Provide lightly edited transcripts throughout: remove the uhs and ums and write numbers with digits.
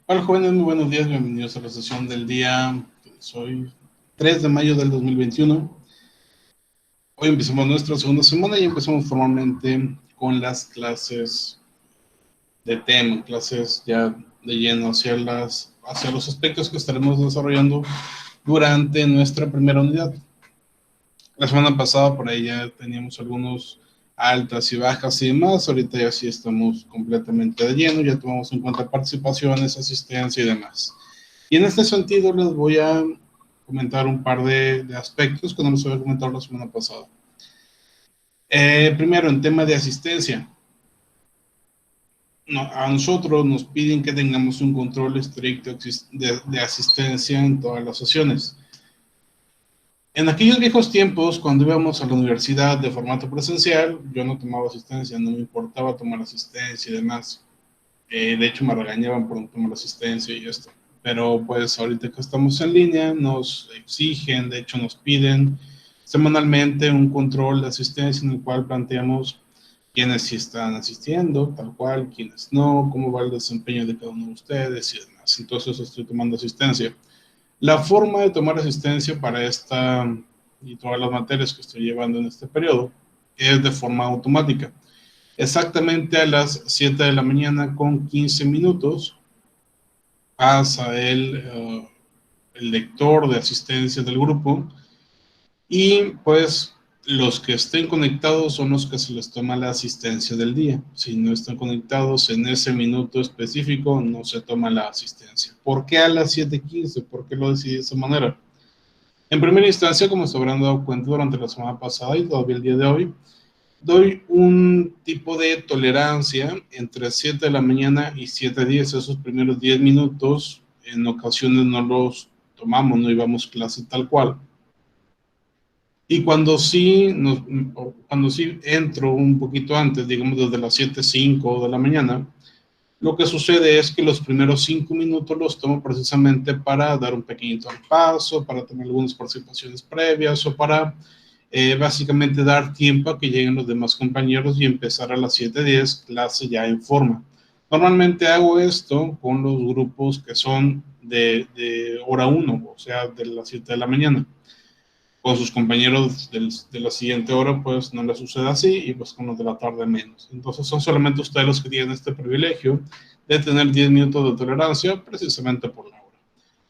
Hola jóvenes, muy buenos días, bienvenidos a la sesión del día. Hoy 3 de mayo del 2021. Hoy empezamos nuestra segunda semana y empezamos formalmente con las clases de tema, clases ya de lleno hacia los aspectos que estaremos desarrollando durante nuestra primera unidad. La semana pasada por ahí ya teníamos algunos altas y bajas y demás. Ahorita ya sí estamos completamente de lleno, ya tomamos en cuenta participaciones, asistencia y demás. Y en este sentido les voy a comentar un par de aspectos que no les había comentado la semana pasada. Primero, en tema de asistencia. No, a nosotros nos piden que tengamos un control estricto de asistencia en todas las sesiones. En aquellos viejos tiempos, cuando íbamos a la universidad de formato presencial, yo no tomaba asistencia, no me importaba tomar asistencia y demás. De hecho, me regañaban por no tomar asistencia y esto. Pero pues ahorita que estamos en línea, nos exigen, de hecho nos piden semanalmente un control de asistencia en el cual planteamos quiénes sí están asistiendo, tal cual, quiénes no, cómo va el desempeño de cada uno de ustedes y demás. Entonces estoy tomando asistencia. La forma de tomar asistencia para esta y todas las materias que estoy llevando en este periodo es de forma automática. Exactamente a las 7 de la mañana con 15 minutos pasa el lector de asistencia del grupo y pues los que estén conectados son los que se les toma la asistencia del día. Si no están conectados en ese minuto específico, no se toma la asistencia. ¿Por qué a las 7:15? ¿Por qué lo decidí de esa manera? En primera instancia, como se habrán dado cuenta durante la semana pasada y todavía el día de hoy, doy un tipo de tolerancia entre 7 de la mañana y 7:10. Esos primeros 10 minutos, en ocasiones no los tomamos, no íbamos clase tal cual. Y cuando sí entro un poquito antes, digamos desde las 7:05 de la mañana, lo que sucede es que los primeros 5 minutos los tomo precisamente para dar un pequeñito paso, para tener algunas participaciones previas o para básicamente dar tiempo a que lleguen los demás compañeros y empezar a las 7:10 clase ya en forma. Normalmente hago esto con los grupos que son de hora 1, o sea, de las 7 de la mañana. Con sus compañeros de la siguiente hora, pues no les sucede así, y pues con los de la tarde menos. Entonces son solamente ustedes los que tienen este privilegio de tener 10 minutos de tolerancia precisamente por la hora.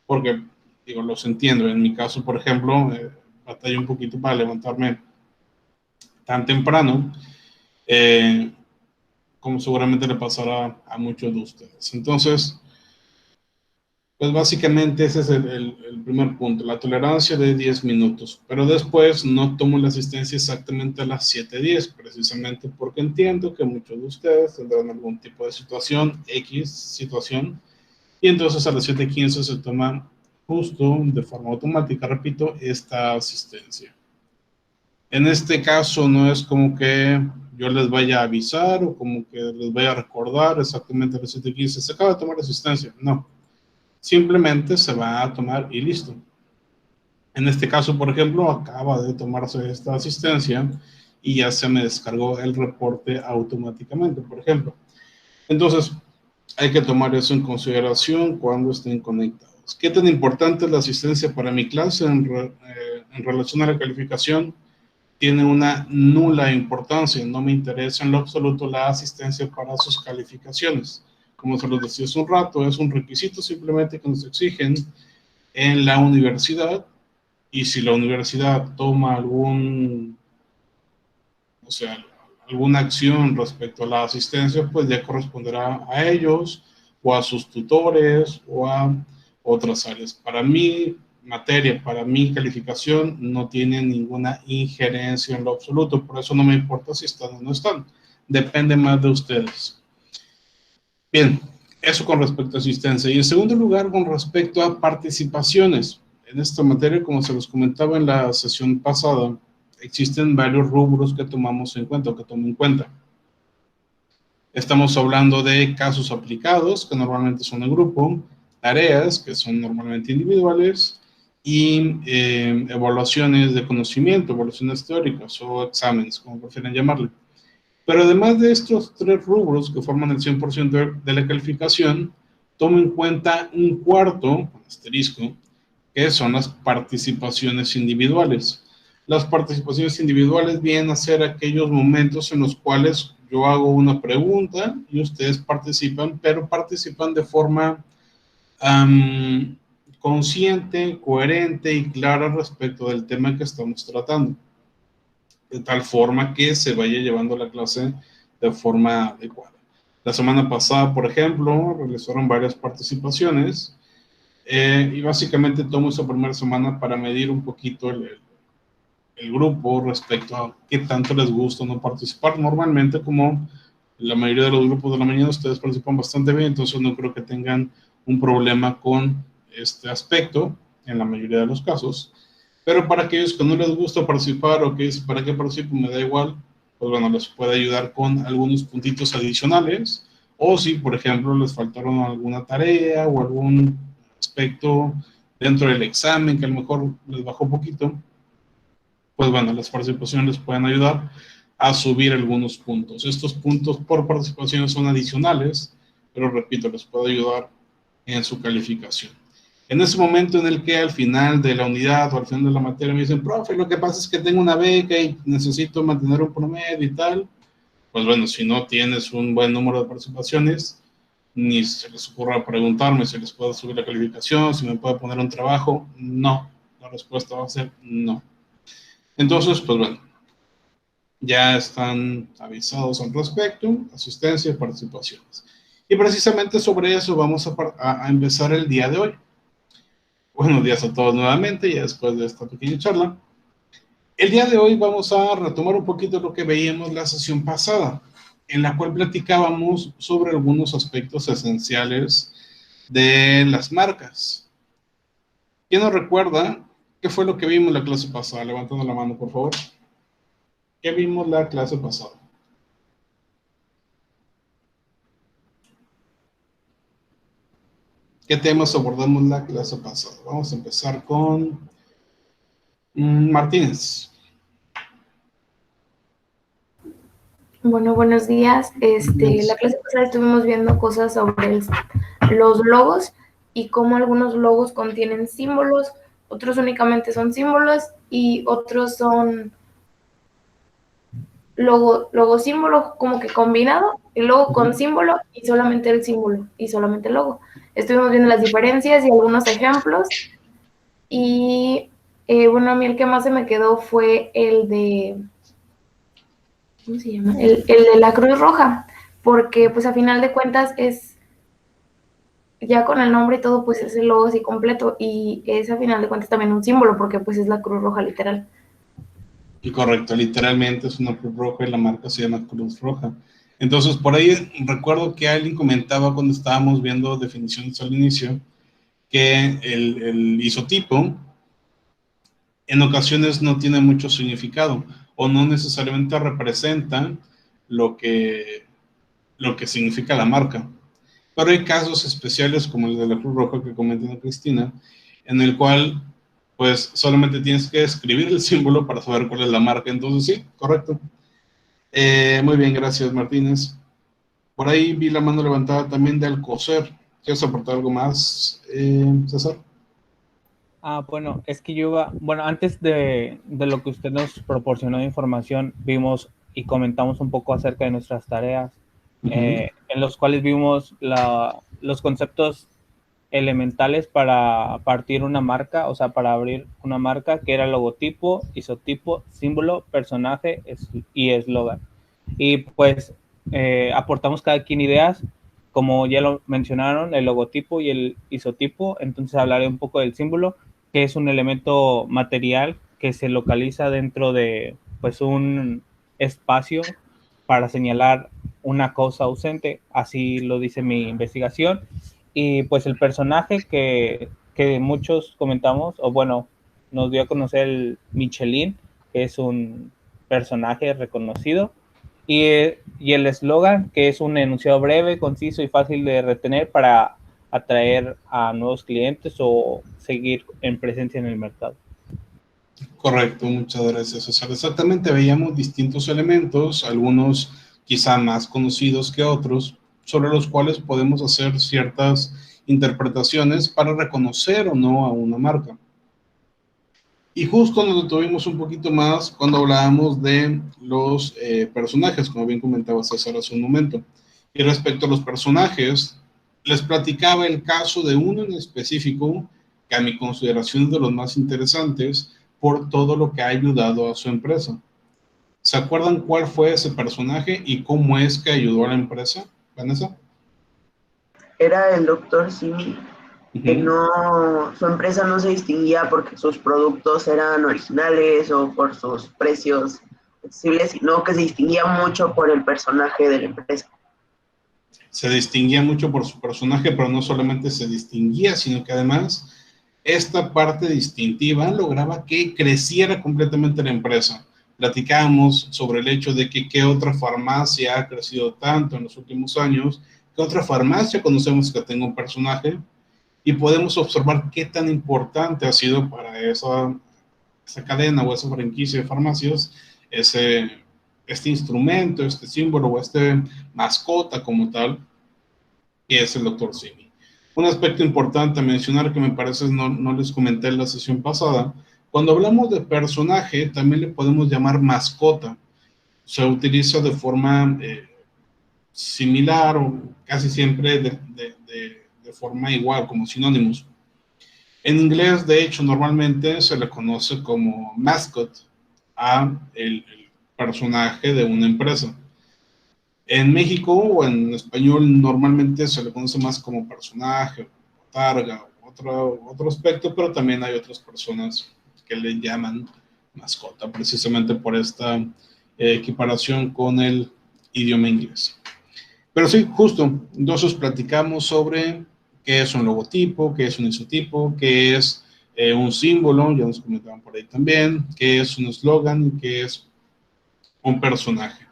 Porque, digo, los entiendo. En mi caso, por ejemplo, batallé un poquito para levantarme tan temprano, eh, como seguramente le pasará a muchos de ustedes. Entonces, pues básicamente ese es el primer punto, la tolerancia de 10 minutos. Pero después no tomo la asistencia exactamente a las 7:10, precisamente porque entiendo que muchos de ustedes tendrán algún tipo de situación, X situación, y entonces a las 7:15 se toma justo de forma automática, repito, esta asistencia. En este caso no es como que yo les vaya a avisar o como que les vaya a recordar exactamente a las 7:15, se acaba de tomar asistencia, no. Simplemente se va a tomar y listo. En este caso, por ejemplo, acaba de tomarse esta asistencia y ya se me descargó el reporte automáticamente, por ejemplo. Entonces, hay que tomar eso en consideración cuando estén conectados. ¿Qué tan importante es la asistencia para mi clase en relación a la calificación? Tiene una nula importancia. No me interesa en lo absoluto la asistencia para sus calificaciones. Como se los decía hace un rato, es un requisito simplemente que nos exigen en la universidad, y si la universidad toma o sea, alguna acción respecto a la asistencia, pues ya corresponderá a ellos o a sus tutores o a otras áreas. Para mi materia, para mi calificación, no tiene ninguna injerencia en lo absoluto, por eso no me importa si están o no están, depende más de ustedes. Bien, eso con respecto a asistencia. Y en segundo lugar, con respecto a participaciones. En esta materia, como se los comentaba en la sesión pasada, existen varios rubros que tomamos en cuenta o que tomo en cuenta. Estamos hablando de casos aplicados, que normalmente son en grupo, tareas, que son normalmente individuales, y evaluaciones de conocimiento, evaluaciones teóricas o exámenes, como prefieren llamarle. Pero además de estos tres rubros que forman el 100% de la calificación, tomo en cuenta un cuarto, asterisco, que son las participaciones individuales. Las participaciones individuales vienen a ser aquellos momentos en los cuales yo hago una pregunta y ustedes participan, pero participan de forma consciente, coherente y clara respecto del tema que estamos tratando, de tal forma que se vaya llevando la clase de forma adecuada. La semana pasada, por ejemplo, realizaron varias participaciones y básicamente tomo esa primera semana para medir un poquito el grupo respecto a qué tanto les gusta o no participar. Normalmente, como la mayoría de los grupos de la mañana, ustedes participan bastante bien, entonces no creo que tengan un problema con este aspecto en la mayoría de los casos. Pero para aquellos que no les gusta participar o que dicen para qué participo, me da igual, pues bueno, les puede ayudar con algunos puntitos adicionales. O si, por ejemplo, les faltaron alguna tarea o algún aspecto dentro del examen que a lo mejor les bajó un poquito, pues bueno, las participaciones les pueden ayudar a subir algunos puntos. Estos puntos por participación son adicionales, pero repito, les puede ayudar en su calificación. En ese momento en el que al final de la unidad o al final de la materia me dicen, profe, lo que pasa es que tengo una beca y necesito mantener un promedio y tal, pues bueno, si no tienes un buen número de participaciones, ni se les ocurra preguntarme si les puedo subir la calificación, si me puedo poner un trabajo, no. La respuesta va a ser no. Entonces, pues bueno, ya están avisados al respecto, asistencia y participaciones. Y precisamente sobre eso vamos a empezar el día de hoy. Buenos días a todos nuevamente, ya después de esta pequeña charla. El día de hoy vamos a retomar un poquito lo que veíamos la sesión pasada, en la cual platicábamos sobre algunos aspectos esenciales de las marcas. ¿Quién nos recuerda qué fue lo que vimos la clase pasada? Levantando la mano, por favor. ¿Qué vimos la clase pasada? ¿Qué temas abordamos la clase pasada? Vamos a empezar con Martínez. Bueno, buenos días. La clase pasada estuvimos viendo cosas sobre los logos y cómo algunos logos contienen símbolos, otros únicamente son símbolos y otros son logo símbolo como que combinado, y luego con símbolo y solamente el símbolo y solamente el logo. Estuvimos viendo las diferencias y algunos ejemplos y bueno, a mí el que más se me quedó fue el de... ¿cómo se llama? El de la Cruz Roja, porque pues a final de cuentas es, ya con el nombre y todo, pues es el logo así completo, y es a final de cuentas también un símbolo, porque pues es la Cruz Roja literal. Y correcto, literalmente es una Cruz Roja y la marca se llama Cruz Roja. Entonces, por ahí recuerdo que alguien comentaba cuando estábamos viendo definiciones al inicio, que el isotipo en ocasiones no tiene mucho significado o no necesariamente representa lo que significa la marca. Pero hay casos especiales como el de la Cruz Roja que comenta Cristina, en el cual pues solamente tienes que escribir el símbolo para saber cuál es la marca. Entonces sí, correcto. Muy bien, gracias Martínez. Por ahí vi la mano levantada también de Alcocer. ¿Quieres aportar algo más, César? Bueno, es que bueno, antes de lo que usted nos proporcionó de información, vimos y comentamos un poco acerca de nuestras tareas, en los cuales vimos los conceptos elementales para partir una marca, o sea, para abrir una marca, que era logotipo, isotipo, símbolo, personaje y eslogan. Y pues aportamos cada quien ideas, como ya lo mencionaron, el logotipo y el isotipo. Entonces hablaré un poco del símbolo, que es un elemento material que se localiza dentro de pues un espacio para señalar una cosa ausente, así lo dice mi investigación. Y pues el personaje que muchos comentamos, o bueno, nos dio a conocer el Michelin, que es un personaje reconocido, y el eslogan, que es un enunciado breve, conciso y fácil de retener para atraer a nuevos clientes o seguir en presencia en el mercado. Correcto, muchas gracias, César. Exactamente, veíamos distintos elementos, algunos quizá más conocidos que otros, sobre los cuales podemos hacer ciertas interpretaciones para reconocer o no a una marca. Y justo nos detuvimos un poquito más cuando hablábamos de los personajes, como bien comentaba César hace un momento. Y respecto a los personajes, les platicaba el caso de uno en específico, que a mi consideración es de los más interesantes, por todo lo que ha ayudado a su empresa. ¿Se acuerdan cuál fue ese personaje y cómo es que ayudó a la empresa, Vanessa? Era el doctor Simi, que su empresa no se distinguía porque sus productos eran originales o por sus precios accesibles, sino que se distinguía mucho por el personaje de la empresa. Se distinguía mucho por su personaje, pero no solamente se distinguía, sino que además esta parte distintiva lograba que creciera completamente la empresa. Platicábamos sobre el hecho de que qué otra farmacia ha crecido tanto en los últimos años, qué otra farmacia conocemos que tenga un personaje, y podemos observar qué tan importante ha sido para esa cadena o esa franquicia de farmacias este instrumento, este símbolo o este mascota como tal, que es el Dr. Simi. Un aspecto importante a mencionar que me parece no les comenté en la sesión pasada, cuando hablamos de personaje también le podemos llamar mascota. Se utiliza de forma similar o casi siempre de forma igual, como sinónimos. En inglés, de hecho, normalmente se le conoce como mascot a el personaje de una empresa. En México o en español normalmente se le conoce más como personaje, targa, otro aspecto, pero también hay otras personas que le llaman mascota, precisamente por esta equiparación con el idioma inglés. Pero sí, justo, entonces platicamos sobre qué es un logotipo, qué es un isotipo, qué es un símbolo, ya nos comentaban por ahí también, qué es un eslogan y qué es un personaje.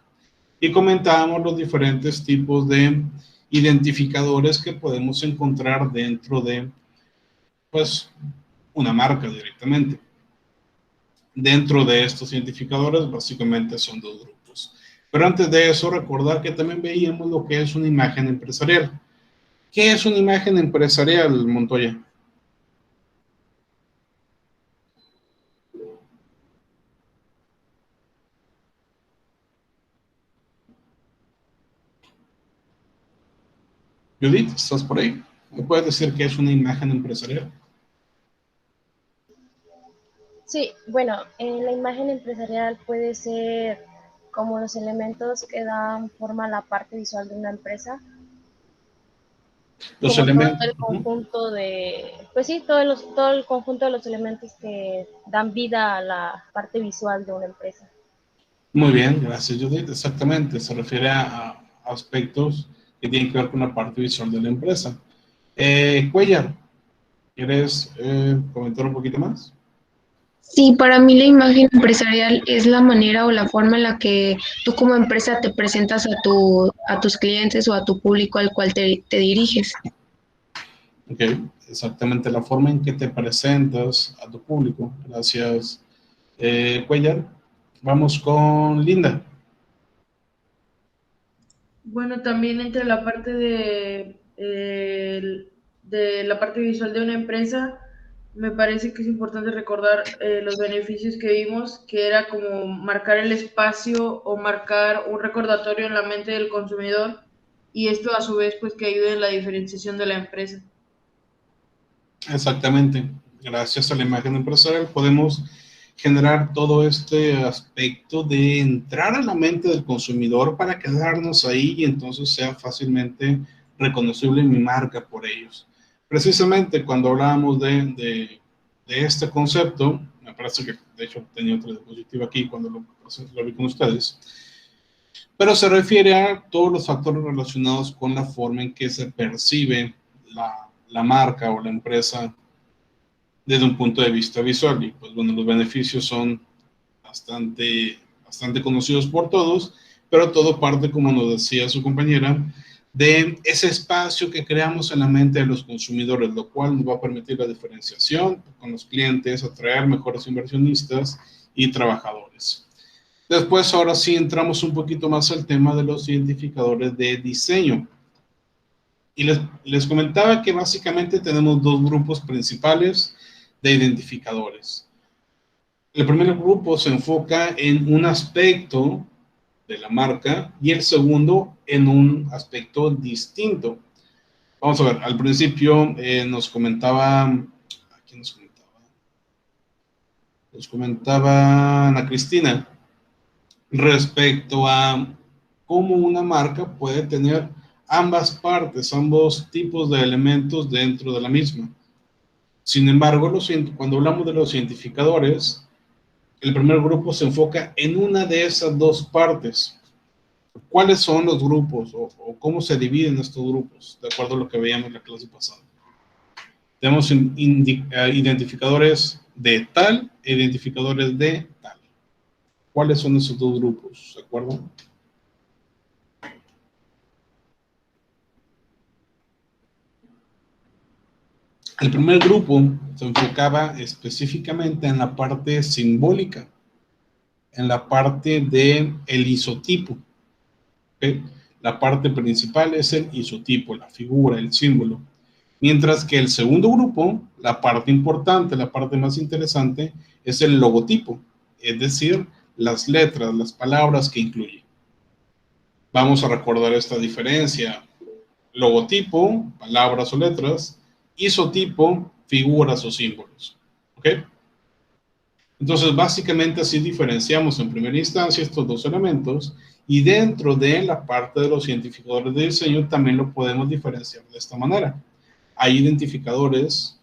Y comentábamos los diferentes tipos de identificadores que podemos encontrar dentro de, pues, una marca directamente. Dentro de estos identificadores, básicamente son dos grupos. Pero antes de eso, recordar que también veíamos lo que es una imagen empresarial. ¿Qué es una imagen empresarial, Montoya? Judith, ¿estás por ahí? ¿Me puedes decir qué es una imagen empresarial? Sí, bueno, la imagen empresarial puede ser como los elementos que dan forma a la parte visual de una empresa, Los como todo elementos. el conjunto de, pues sí, todo el conjunto de los elementos que dan vida a la parte visual de una empresa. Muy bien, gracias Judith. Exactamente, se refiere a aspectos que tienen que ver con la parte visual de la empresa. Cuellar, ¿quieres comentar un poquito más? Sí, para mí la imagen empresarial es la manera o la forma en la que tú como empresa te presentas a tus clientes o a tu público al cual te diriges. Ok, exactamente la forma en que te presentas a tu público. Gracias, Cuellar. Vamos con Linda. Bueno, también entre la parte de la parte visual de una empresa, me parece que es importante recordar los beneficios que vimos, que era como marcar el espacio o marcar un recordatorio en la mente del consumidor, y esto a su vez pues que ayude en la diferenciación de la empresa. Exactamente. Gracias a la imagen empresarial podemos generar todo este aspecto de entrar a la mente del consumidor para quedarnos ahí y entonces sea fácilmente reconocible mi marca por ellos. Precisamente cuando hablábamos de este concepto, me parece que de hecho tenía otra diapositiva aquí cuando lo vi con ustedes, pero se refiere a todos los factores relacionados con la forma en que se percibe la marca o la empresa desde un punto de vista visual. Y pues bueno, los beneficios son bastante conocidos por todos, pero todo parte, como nos decía su compañera, de ese espacio que creamos en la mente de los consumidores, lo cual nos va a permitir la diferenciación con los clientes, atraer mejores inversionistas y trabajadores. Después, ahora sí, entramos un poquito más al tema de los identificadores de diseño. Y les comentaba que básicamente tenemos dos grupos principales de identificadores. El primer grupo se enfoca en un aspecto de la marca y el segundo en un aspecto distinto. Vamos a ver, al principio nos comentaba, ¿quién nos comentaba? Nos comentaba Ana Cristina respecto a cómo una marca puede tener ambas partes, ambos tipos de elementos dentro de la misma. Sin embargo, cuando hablamos de los identificadores, el primer grupo se enfoca en una de esas dos partes. ¿Cuáles son los grupos o cómo se dividen estos grupos? De acuerdo a lo que veíamos en la clase pasada. Tenemos identificadores de tal e identificadores de tal. ¿Cuáles son esos dos grupos? ¿De acuerdo? El primer grupo se enfocaba específicamente en la parte simbólica, en la parte del isotipo. ¿Okay? La parte principal es el isotipo, la figura, el símbolo. Mientras que el segundo grupo, la parte importante, la parte más interesante, es el logotipo, es decir, las letras, las palabras que incluye. Vamos a recordar esta diferencia. Logotipo, palabras o letras, isotipo, figuras o símbolos. ¿Ok? Entonces, básicamente así diferenciamos en primera instancia estos dos elementos y dentro de la parte de los identificadores de diseño también lo podemos diferenciar de esta manera. Hay identificadores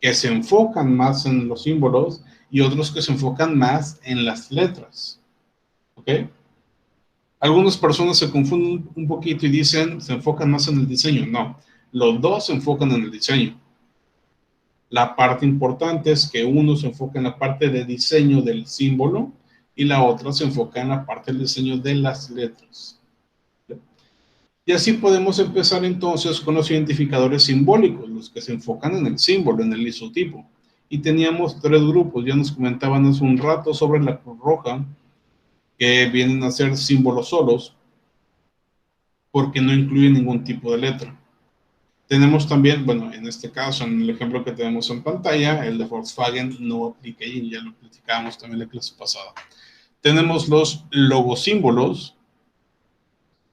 que se enfocan más en los símbolos y otros que se enfocan más en las letras. ¿Ok? Algunas personas se confunden un poquito y dicen, se enfocan más en el diseño. No, los dos se enfocan en el diseño. La parte importante es que uno se enfoca en la parte de diseño del símbolo y la otra se enfoca en la parte del diseño de las letras. Y así podemos empezar entonces con los identificadores simbólicos, los que se enfocan en el símbolo, en el isotipo. Y teníamos tres grupos, ya nos comentaban hace un rato sobre la Cruz Roja, que vienen a ser símbolos solos, porque no incluyen ningún tipo de letra. Tenemos también, bueno, en este caso, en el ejemplo que tenemos en pantalla, el de Volkswagen no aplica y ya lo platicábamos también en la clase pasada. Tenemos los logosímbolos,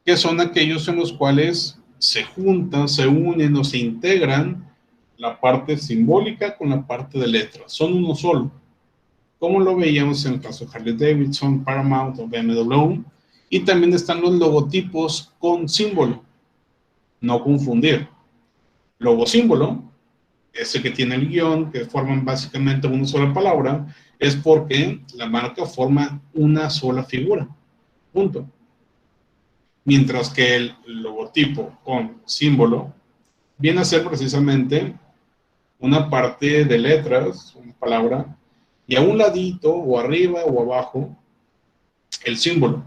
que son aquellos en los cuales se juntan, se unen o se integran la parte simbólica con la parte de letras. Son uno solo, como lo veíamos en el caso de Harley Davidson, Paramount o BMW. Y también están los logotipos con símbolo. No confundir. Logosímbolo, ese que tiene el guión, que forman básicamente una sola palabra, es porque la marca forma una sola figura. Punto. Mientras que el logotipo con símbolo viene a ser precisamente una parte de letras, una palabra, y a un ladito, o arriba o abajo, el símbolo.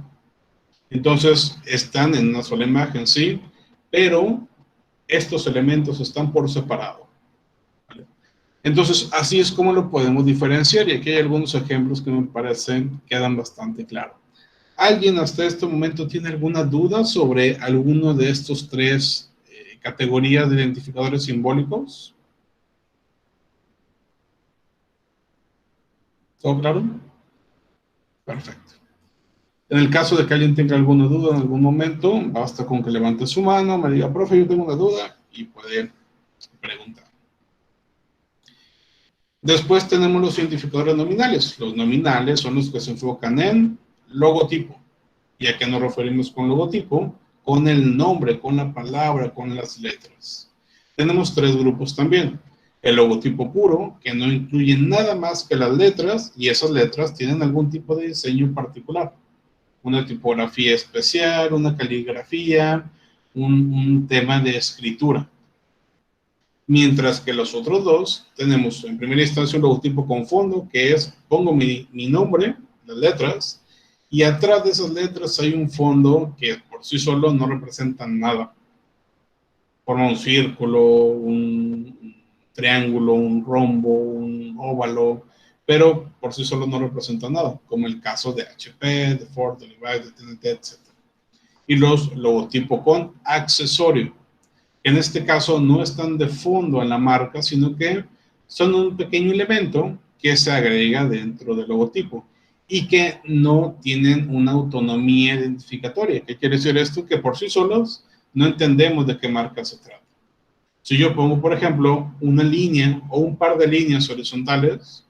Entonces, están en una sola imagen, sí, pero estos elementos están por separado. ¿Vale? Entonces, así es como lo podemos diferenciar, y aquí hay algunos ejemplos que me parecen quedan bastante claros. ¿Alguien hasta este momento tiene alguna duda sobre alguno de estos tres categorías de identificadores simbólicos? ¿Todo claro? Perfecto. En el caso de que alguien tenga alguna duda en algún momento, basta con que levante su mano, me diga, profe, yo tengo una duda, y puede preguntar. Después tenemos los identificadores nominales. Los nominales son los que se enfocan en logotipo. ¿Y a qué nos referimos con logotipo? Con el nombre, con la palabra, con las letras. Tenemos tres grupos también. El logotipo puro, que no incluye nada más que las letras, y esas letras tienen algún tipo de diseño en particular. Una tipografía especial, una caligrafía, un tema de escritura. Mientras que los otros dos, tenemos en primera instancia un logotipo con fondo, que es, pongo mi nombre, las letras, y atrás de esas letras hay un fondo que por sí solo no representa nada. Forma un círculo, un triángulo, un rombo, un óvalo, pero por sí solo no representa nada, como el caso de HP, de Ford, de Levi's, de TNT, etc. Y los logotipos con accesorio. En este caso no están de fondo en la marca, sino que son un pequeño elemento que se agrega dentro del logotipo y que no tienen una autonomía identificatoria. ¿Qué quiere decir esto? Que por sí solos no entendemos de qué marca se trata. Si yo pongo, por ejemplo, una línea o un par de líneas horizontales,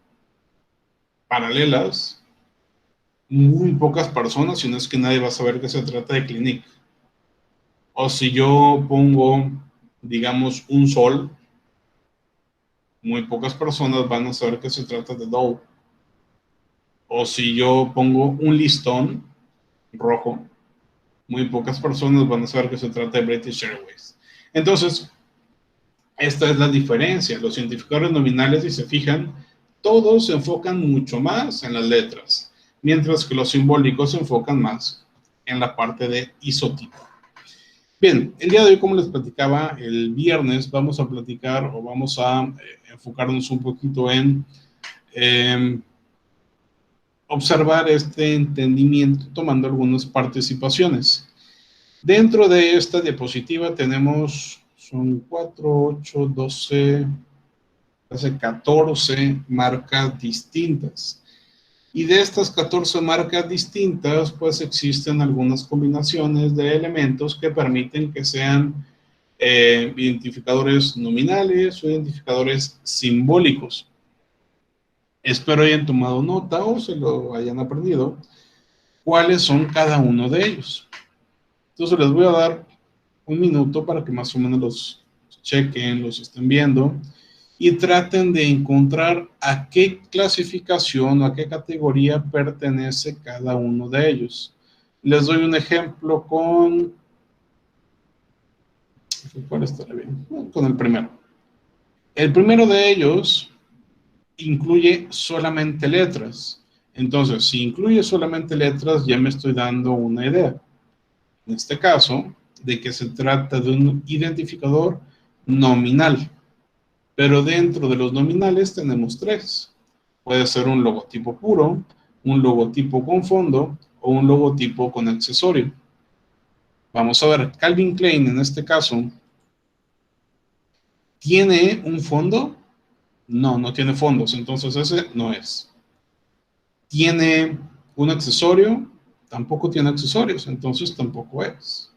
paralelas, muy pocas personas, si no es que nadie va a saber que se trata de Clinique. O si yo pongo, digamos, un sol, muy pocas personas van a saber que se trata de Dove. O si yo pongo un listón rojo, muy pocas personas van a saber que se trata de British Airways. Entonces, esta es la diferencia. Los identificadores nominales, si se fijan, todos se enfocan mucho más en las letras, mientras que los simbólicos se enfocan más en la parte de isotipo. Bien, el día de hoy, como les platicaba, el viernes vamos a platicar o vamos a enfocarnos un poquito en observar este entendimiento tomando algunas participaciones. Dentro de esta diapositiva tenemos, son 4, 8, 12, hace 14 marcas distintas. Y de estas 14 marcas distintas, pues existen algunas combinaciones de elementos que permiten que sean identificadores nominales o identificadores simbólicos. Espero hayan tomado nota o se lo hayan aprendido cuáles son cada uno de ellos. Entonces les voy a dar un minuto para que más o menos los chequen, los estén viendo y traten de encontrar a qué clasificación o a qué categoría pertenece cada uno de ellos. Les doy un ejemplo con... ¿Cuál estará bien? Con el primero. El primero de ellos incluye solamente letras. Entonces, si incluye solamente letras, ya me estoy dando una idea. En este caso, de que se trata de un identificador nominal. Pero dentro de los nominales tenemos 3. Puede ser un logotipo puro, un logotipo con fondo o un logotipo con accesorio. Vamos a ver, Calvin Klein en este caso, ¿tiene un fondo? No, no tiene fondos, entonces ese no es. ¿Tiene un accesorio? Tampoco tiene accesorios, entonces tampoco es.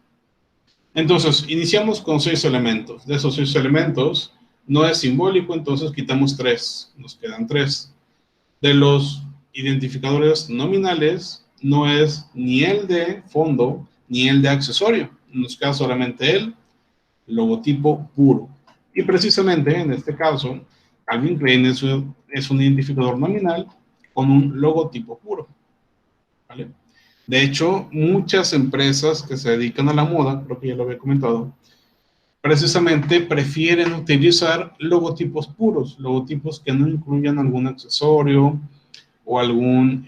Entonces, iniciamos con 6 elementos. De esos 6 elementos, no es simbólico, entonces quitamos 3. Nos quedan 3. De los identificadores nominales, no es ni el de fondo, ni el de accesorio. Nos queda solamente el logotipo puro. Y precisamente, en este caso, Calvin Klein es un identificador nominal con un logotipo puro. ¿Vale? De hecho, muchas empresas que se dedican a la moda, creo que ya lo había comentado, precisamente prefieren utilizar logotipos puros, logotipos que no incluyan algún accesorio o algún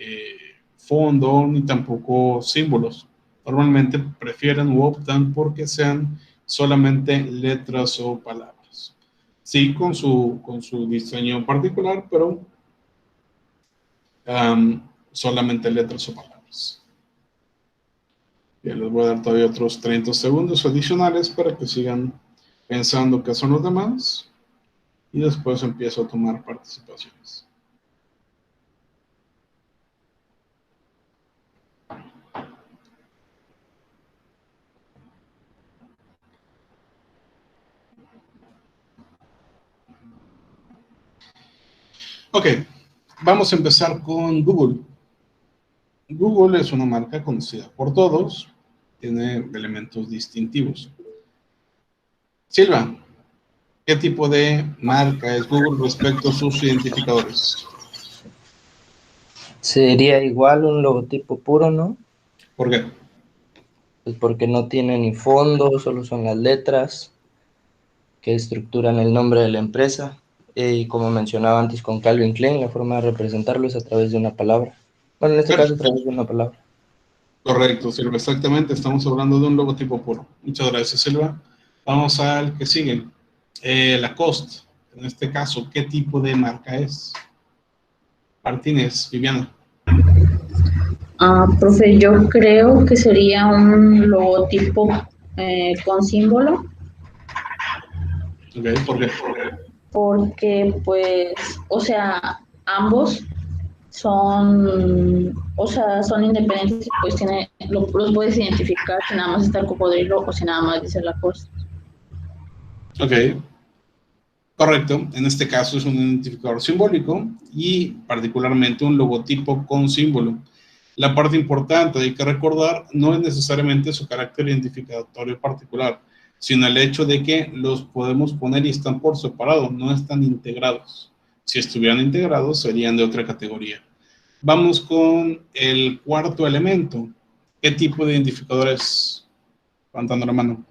fondo, ni tampoco símbolos. Normalmente prefieren o optan porque sean solamente letras o palabras. Sí, con su diseño particular, pero solamente letras o palabras. Bien, les voy a dar todavía otros 30 segundos adicionales para que sigan pensando qué son los demás y después empiezo a tomar participaciones. Ok, vamos a empezar con Google. Google es una marca conocida por todos, tiene elementos distintivos. Silva, ¿qué tipo de marca es Google respecto a sus identificadores? Sería igual un logotipo puro, ¿no? ¿Por qué? Pues porque no tiene ni fondo, solo son las letras que estructuran el nombre de la empresa. Y como mencionaba antes con Calvin Klein, la forma de representarlo es a través de una palabra. Bueno, en este caso a través de una palabra. Correcto, Silva, exactamente. Estamos hablando de un logotipo puro. Muchas gracias, Silva. Vamos al que sigue. Lacoste, en este caso, ¿qué tipo de marca es? Martínez, Viviana. Profe, yo creo que sería un logotipo con símbolo. Ok, ¿por qué? Porque, pues, o sea, ambos son, o sea, son independientes y pues los puedes identificar si nada más está el cocodrilo o si nada más dice la cosa. Ok, correcto. En este caso es un identificador simbólico y particularmente un logotipo con símbolo. La parte importante, hay que recordar, no es necesariamente su carácter identificatorio particular, sino el hecho de que los podemos poner y están por separado, no están integrados. Si estuvieran integrados, serían de otra categoría. Vamos con el cuarto elemento. ¿Qué tipo de identificador es? Levantando la mano.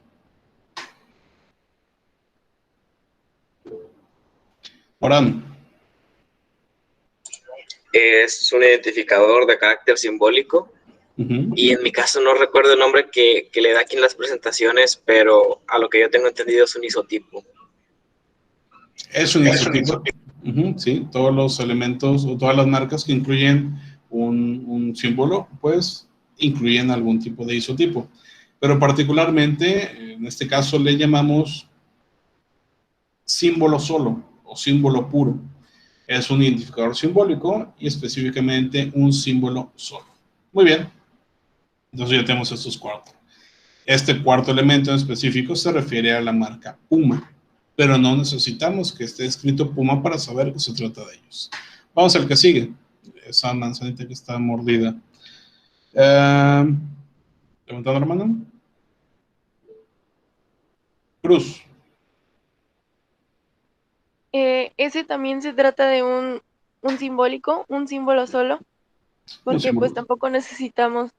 Orán. Es un identificador de carácter simbólico. Y en mi caso no recuerdo el nombre que le da aquí en las presentaciones, pero a lo que yo tengo entendido es un isotipo. Es un isotipo. Sí, todos los elementos o todas las marcas que incluyen un símbolo, pues incluyen algún tipo de isotipo. Pero particularmente, en este caso le llamamos símbolo solo o símbolo puro. Es un identificador simbólico y específicamente un símbolo solo. Muy bien. Entonces ya tenemos estos cuatro. Este cuarto elemento en específico se refiere a la marca Puma, pero no necesitamos que esté escrito Puma para saber que se trata de ellos. Vamos al que sigue. Esa manzanita que está mordida. Levantando la mano. Cruz. Ese también se trata de un simbólico, un símbolo solo, porque pues tampoco necesitamos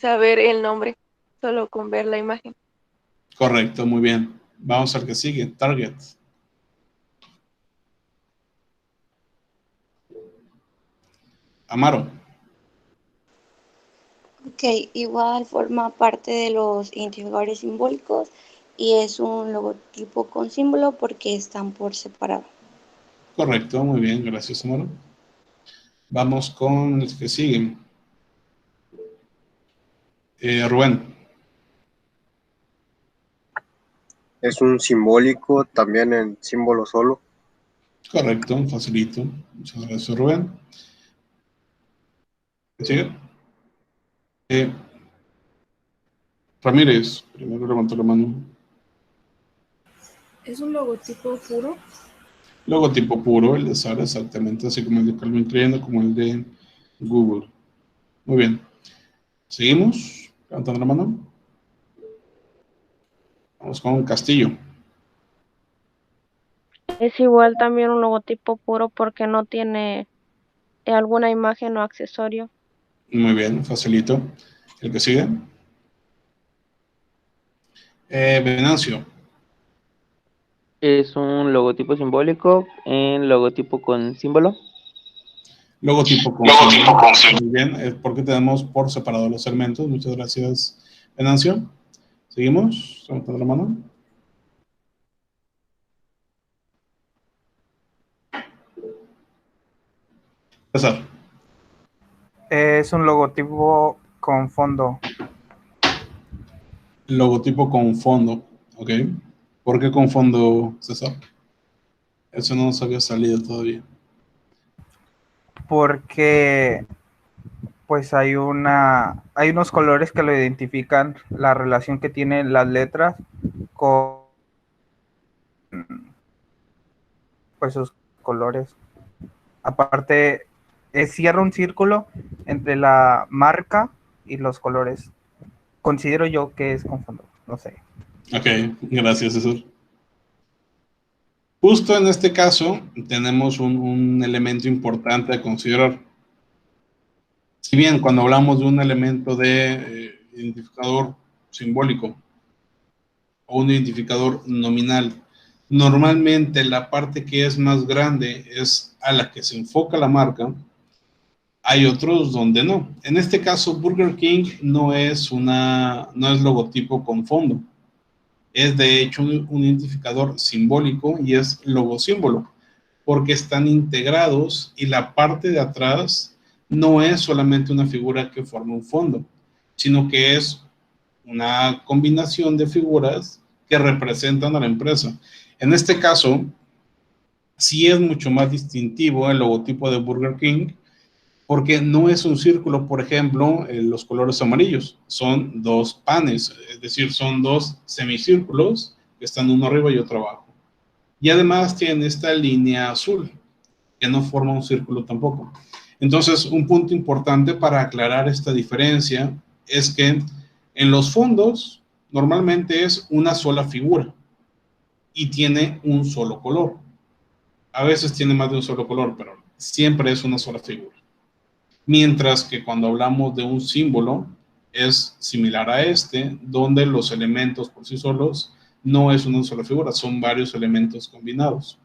saber el nombre, solo con ver la imagen. Correcto, muy bien. Vamos al que sigue, Target. Amaro. Ok, igual forma parte de los identificadores simbólicos y es un logotipo con símbolo porque están por separado. Correcto, muy bien, gracias, Amaro. Vamos con el que sigue. Rubén. Es un simbólico también en símbolo solo. Correcto, facilito. Muchas gracias, Rubén. ¿Sigue? Ramírez, primero levantó la mano. ¿Es un logotipo puro? Logotipo puro, el de Sara, exactamente, así como el de Calvin Klein, como el de Google. Muy bien. ¿Seguimos? Levantando la mano. Vamos con Castillo. Es igual también un logotipo puro porque no tiene alguna imagen o accesorio. Muy bien, facilito. ¿El que sigue? Venancio. Es un logotipo simbólico en logotipo con símbolo. Logotipo con símbolo. Muy bien, es porque tenemos por separado los elementos. Muchas gracias, Venancio. ¿Seguimos? Levantando la mano. César. Es un logotipo con fondo. Logotipo con fondo, ok. ¿Por qué con fondo, César? Eso no nos había salido todavía. Porque pues hay unos colores que lo identifican, la relación que tienen las letras con pues sus colores. Aparte, cierra un círculo entre la marca y los colores. Considero yo que es con fondo, no sé. Ok, gracias, César. Justo en este caso tenemos un elemento importante a considerar. Si bien cuando hablamos de un elemento de identificador simbólico o un identificador nominal, normalmente la parte que es más grande es a la que se enfoca la marca. Hay otros donde no. En este caso, Burger King no es logotipo con fondo. Es de hecho un identificador simbólico y es logosímbolo, porque están integrados y la parte de atrás no es solamente una figura que forma un fondo, sino que es una combinación de figuras que representan a la empresa. En este caso, sí es mucho más distintivo el logotipo de Burger King, porque no es un círculo, por ejemplo, los colores amarillos, son dos panes, es decir, son dos semicírculos que están uno arriba y otro abajo. Y además tienen esta línea azul, que no forma un círculo tampoco. Entonces, un punto importante para aclarar esta diferencia es que en los fondos normalmente es una sola figura y tiene un solo color. A veces tiene más de un solo color, pero siempre es una sola figura. Mientras que cuando hablamos de un símbolo es similar a este, donde los elementos por sí solos no es una sola figura, son varios elementos combinados.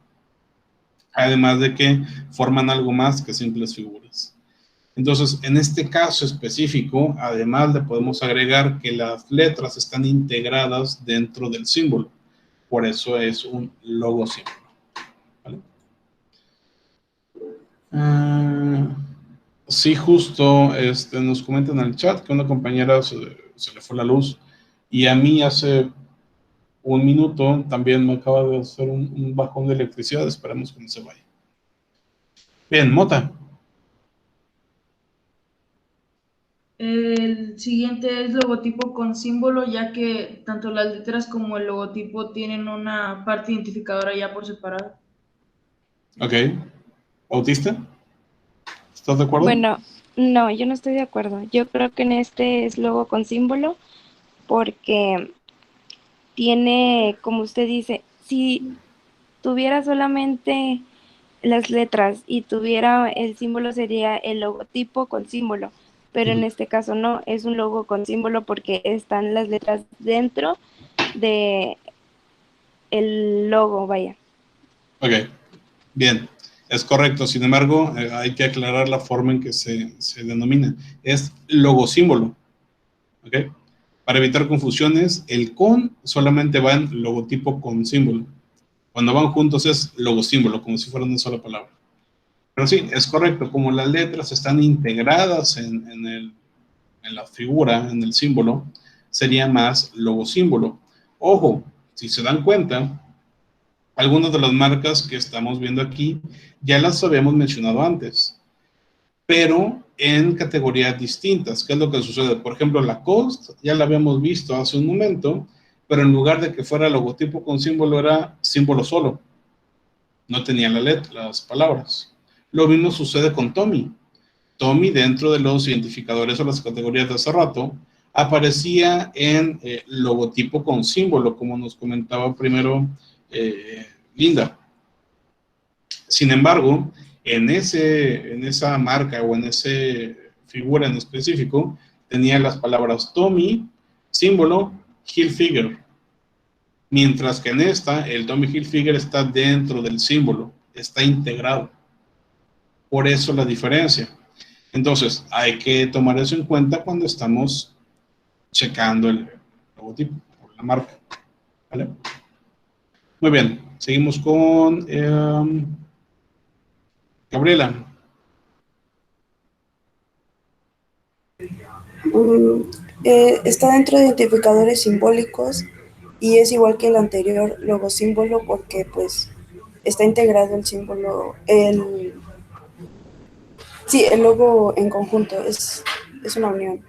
Además de que forman algo más que simples figuras. Entonces, en este caso específico, además le podemos agregar que las letras están integradas dentro del símbolo. Por eso es un logo símbolo. ¿Vale? Sí, justo nos comentan en el chat que una compañera se le fue la luz y a mí hace un minuto también me acaba de hacer un bajón de electricidad. Esperemos que no se vaya. Bien, Mota. El siguiente es logotipo con símbolo, ya que tanto las letras como el logotipo tienen una parte identificadora ya por separado. Ok. ¿Bautista? ¿Estás de acuerdo? Bueno, no, yo no estoy de acuerdo. Yo creo que en este es logo con símbolo porque tiene, como usted dice, si tuviera solamente las letras y tuviera el símbolo sería el logotipo con símbolo, pero en este caso no, es un logo con símbolo porque están las letras dentro de el logo, vaya. Ok, bien, es correcto. Sin embargo, hay que aclarar la forma en que se denomina. Es logosímbolo. ¿Ok? Para evitar confusiones, el con solamente va en logotipo con símbolo. Cuando van juntos es logosímbolo, como si fuera una sola palabra. Pero sí, es correcto. Como las letras están integradas en la figura, en el símbolo, sería más logosímbolo. Ojo, si se dan cuenta, algunas de las marcas que estamos viendo aquí ya las habíamos mencionado antes, pero en categorías distintas. ¿Qué es lo que sucede? Por ejemplo, Lacoste ya la habíamos visto hace un momento, pero en lugar de que fuera logotipo con símbolo, era símbolo solo. No tenía las palabras. Lo mismo sucede con Tommy. Tommy, dentro de los identificadores o las categorías de hace rato, aparecía en logotipo con símbolo, como nos comentaba primero Linda. Sin embargo, en esa marca o en esa figura en específico, tenía las palabras Tommy, símbolo, Hilfiger. Mientras que en esta, el Tommy Hilfiger está dentro del símbolo, está integrado. Por eso la diferencia. Entonces, hay que tomar eso en cuenta cuando estamos checando el logotipo o la marca. ¿Vale? Muy bien, seguimos con Gabriela. Está dentro de identificadores simbólicos y es igual que el anterior logo símbolo porque pues está integrado el símbolo, el logo en conjunto, es una unión.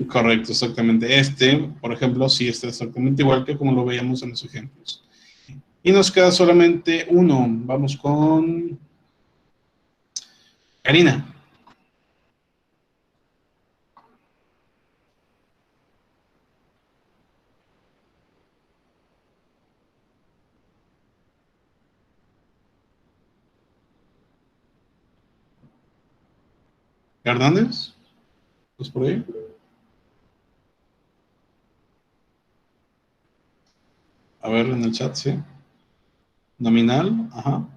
Correcto, exactamente. Por ejemplo, sí está exactamente igual que como lo veíamos en los ejemplos. Y nos queda solamente uno. Vamos con Karina. Hernández, ¿estás por ahí? A ver, en el chat, sí. Nominal, ajá.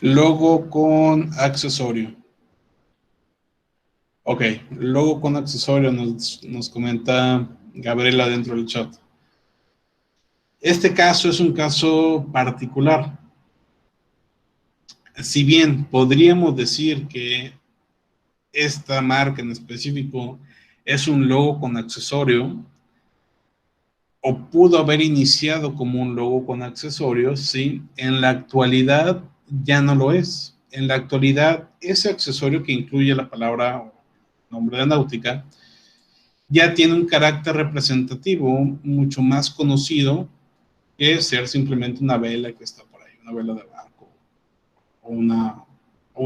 Logo con accesorio. Ok, logo con accesorio nos comenta Gabriela dentro del chat. Este caso es un caso particular. Si bien podríamos decir que esta marca en específico es un logo con accesorio, o pudo haber iniciado como un logo con accesorios, ¿sí? En la actualidad ya no lo es. En la actualidad, ese accesorio que incluye la palabra o nombre de náutica ya tiene un carácter representativo mucho más conocido que ser simplemente una vela que está por ahí, una vela de barco o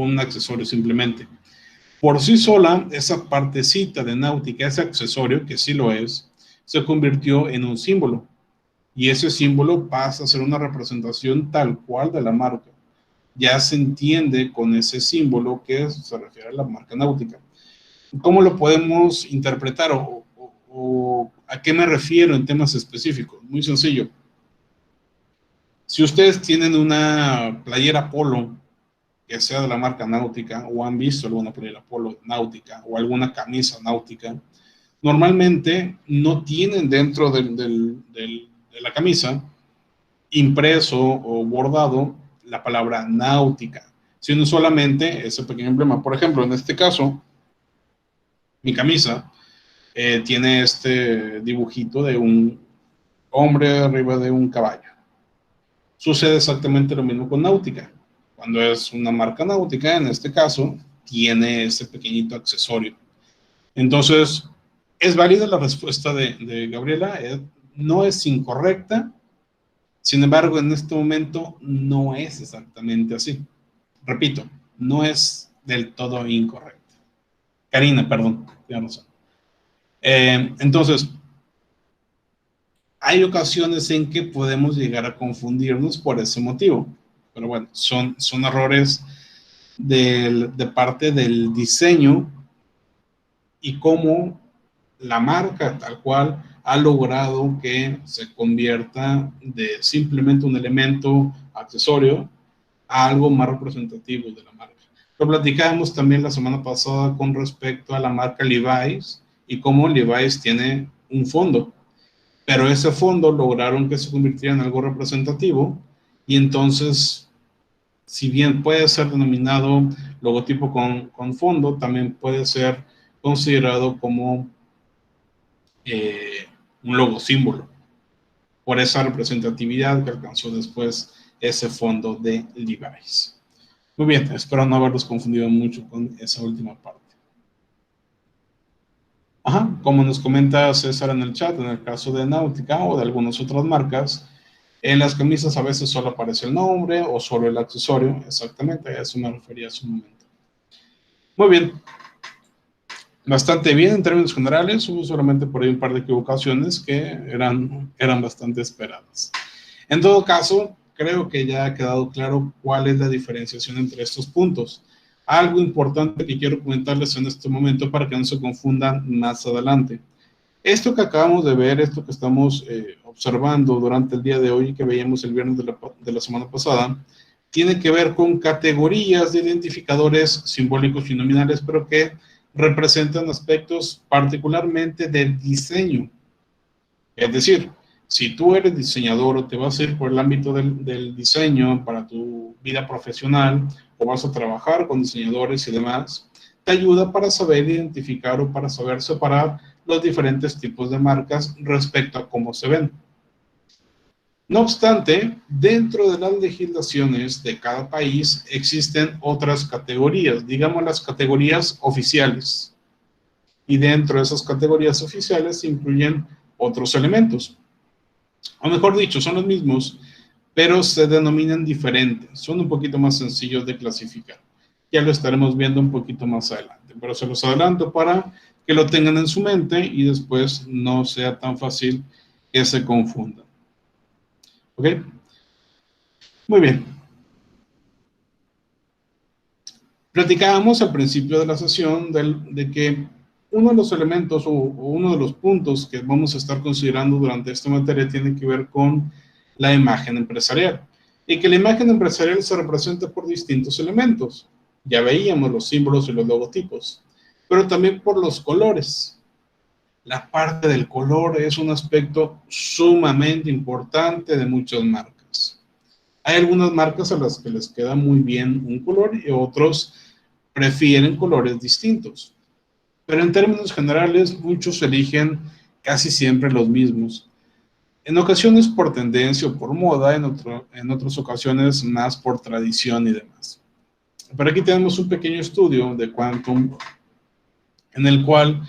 un accesorio simplemente. Por sí sola, esa partecita de náutica, ese accesorio, que sí lo es, se convirtió en un símbolo. Y ese símbolo pasa a ser una representación tal cual de la marca. Ya se entiende con ese símbolo que se refiere a la marca náutica. ¿Cómo lo podemos interpretar o a qué me refiero en temas específicos? Muy sencillo. Si ustedes tienen una playera polo que sea de la marca náutica o han visto alguna playera polo náutica o alguna camisa náutica, normalmente no tienen dentro de la camisa impreso o bordado la palabra náutica, sino solamente ese pequeño emblema. Por ejemplo, en este caso, mi camisa tiene este dibujito de un hombre arriba de un caballo. Sucede exactamente lo mismo con náutica. Cuando es una marca náutica, en este caso, tiene ese pequeñito accesorio. Entonces, ¿es válida la respuesta de Gabriela? No es incorrecta. Sin embargo, en este momento no es exactamente así. Repito, no es del todo incorrecta. Karina, perdón, tienes razón. Entonces, hay ocasiones en que podemos llegar a confundirnos por ese motivo. Pero bueno, son errores de parte del diseño y cómo la marca tal cual ha logrado que se convierta de simplemente un elemento accesorio a algo más representativo de la marca. Lo platicábamos también la semana pasada con respecto a la marca Levi's y cómo Levi's tiene un fondo, pero ese fondo lograron que se convirtiera en algo representativo y entonces, si bien puede ser denominado logotipo con fondo, también puede ser considerado como un logo símbolo, por esa representatividad que alcanzó después ese fondo de Levi's. Muy bien, espero no haberlos confundido mucho con esa última parte. Ajá, como nos comenta César en el chat, en el caso de Náutica o de algunas otras marcas, en las camisas a veces solo aparece el nombre o solo el accesorio. Exactamente, a eso me refería hace un momento. Muy bien. Bastante bien en términos generales, hubo solamente por ahí un par de equivocaciones que eran bastante esperadas. En todo caso, creo que ya ha quedado claro cuál es la diferenciación entre estos puntos. Algo importante que quiero comentarles en este momento para que no se confundan más adelante. Esto que acabamos de ver, esto que estamos observando durante el día de hoy y que veíamos el viernes de la semana pasada, tiene que ver con categorías de identificadores simbólicos y nominales, pero que representan aspectos particularmente del diseño. Es decir, si tú eres diseñador o te vas a ir por el ámbito del diseño para tu vida profesional o vas a trabajar con diseñadores y demás, te ayuda para saber identificar o para saber separar los diferentes tipos de marcas respecto a cómo se ven. No obstante, dentro de las legislaciones de cada país existen otras categorías, digamos las categorías oficiales. Y dentro de esas categorías oficiales se incluyen otros elementos. O mejor dicho, son los mismos, pero se denominan diferentes. Son un poquito más sencillos de clasificar. Ya lo estaremos viendo un poquito más adelante, pero se los adelanto para que lo tengan en su mente y después no sea tan fácil que se confundan. ¿Ok? Muy bien. Platicábamos al principio de la sesión de que uno de los elementos o uno de los puntos que vamos a estar considerando durante esta materia tiene que ver con la imagen empresarial. Y que la imagen empresarial se representa por distintos elementos. Ya veíamos los símbolos y los logotipos, pero también por los colores. La parte del color es un aspecto sumamente importante de muchas marcas. Hay algunas marcas a las que les queda muy bien un color y otros prefieren colores distintos. pero en términos generales muchos eligen casi siempre los mismos. En ocasiones por tendencia o por moda, en otras ocasiones más por tradición y demás. Pero aquí tenemos un pequeño estudio de Quantum en el cual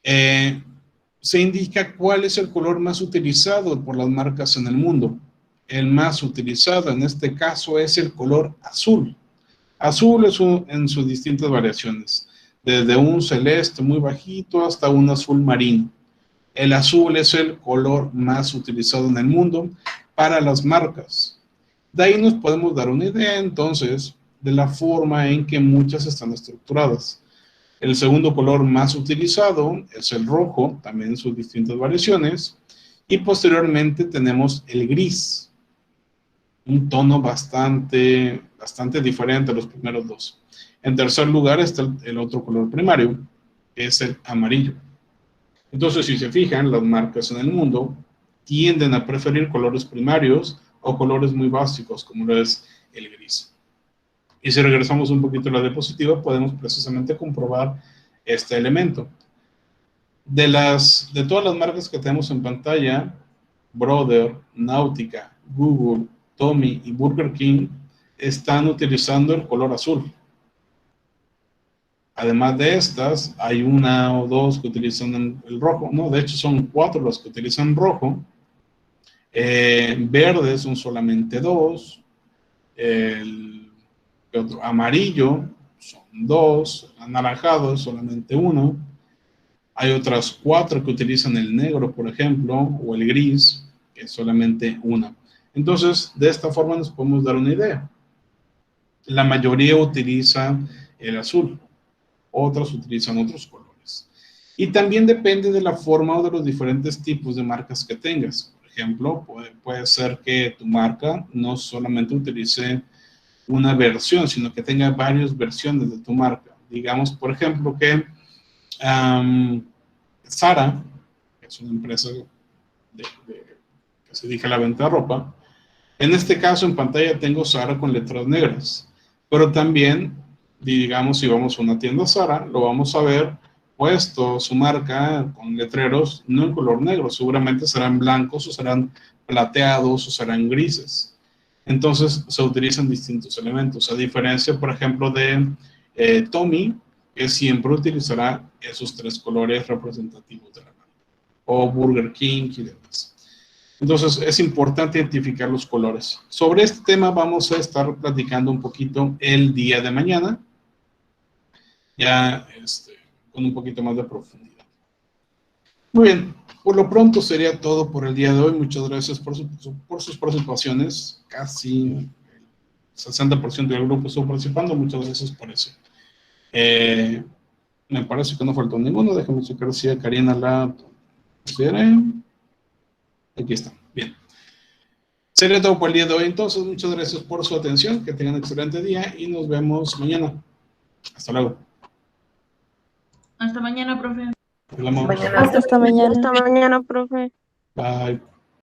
se indica cuál es el color más utilizado por las marcas en el mundo. El más utilizado en este caso es el color azul. Azul es en sus distintas variaciones, desde un celeste muy bajito hasta un azul marino. El azul es el color más utilizado en el mundo para las marcas. De ahí nos podemos dar una idea entonces de la forma en que muchas están estructuradas. El segundo color más utilizado es el rojo, también en sus distintas variaciones, y posteriormente tenemos el gris, un tono bastante diferente a los primeros dos. En tercer lugar está el otro color primario, que es el amarillo. Entonces, si se fijan, las marcas en el mundo tienden a preferir colores primarios o colores muy básicos, como lo es el gris. Y si regresamos un poquito a la diapositiva, podemos precisamente comprobar este elemento. De todas las marcas que tenemos en pantalla, Brother, Nautica, Google, Tommy y Burger King están utilizando el color azul. Además de estas, hay una o dos que utilizan el rojo. No, de hecho son 4 los que utilizan rojo. Verdes son solamente 2. Otro, amarillo son 2. Anaranjado es solamente 1. Hay otras 4 que utilizan el negro, por ejemplo, o el gris, que es solamente 1. Entonces, de esta forma nos podemos dar una idea. La mayoría utiliza el azul. Otros utilizan otros colores. Y también depende de la forma o de los diferentes tipos de marcas que tengas. Por ejemplo, puede ser que tu marca no solamente utilice una versión, sino que tenga varias versiones de tu marca. Digamos, por ejemplo, que Zara, que es una empresa que se dedica a la venta de ropa, en este caso en pantalla tengo Zara con letras negras, pero también, digamos, si vamos a una tienda Zara, lo vamos a ver puesto su marca con letreros no en color negro, seguramente serán blancos o serán plateados o serán grises. Entonces se utilizan distintos elementos, a diferencia, por ejemplo, de Tommy, que siempre utilizará esos 3 colores representativos de la marca, o Burger King y demás. Entonces es importante identificar los colores. Sobre este tema vamos a estar platicando un poquito el día de mañana, ya con un poquito más de profundidad. Muy bien, por lo pronto sería todo por el día de hoy. Muchas gracias por sus participaciones. Casi el 60% del grupo estuvo participando. Muchas gracias por eso. Me parece que no faltó ninguno. Déjame checar si Karina la consideré. Aquí está. Bien. Sería todo por el día de hoy. Entonces, muchas gracias por su atención. Que tengan un excelente día y nos vemos mañana. Hasta luego. Hasta mañana, profe. Mañana. Hasta mañana. Hasta mañana, profe. Bye.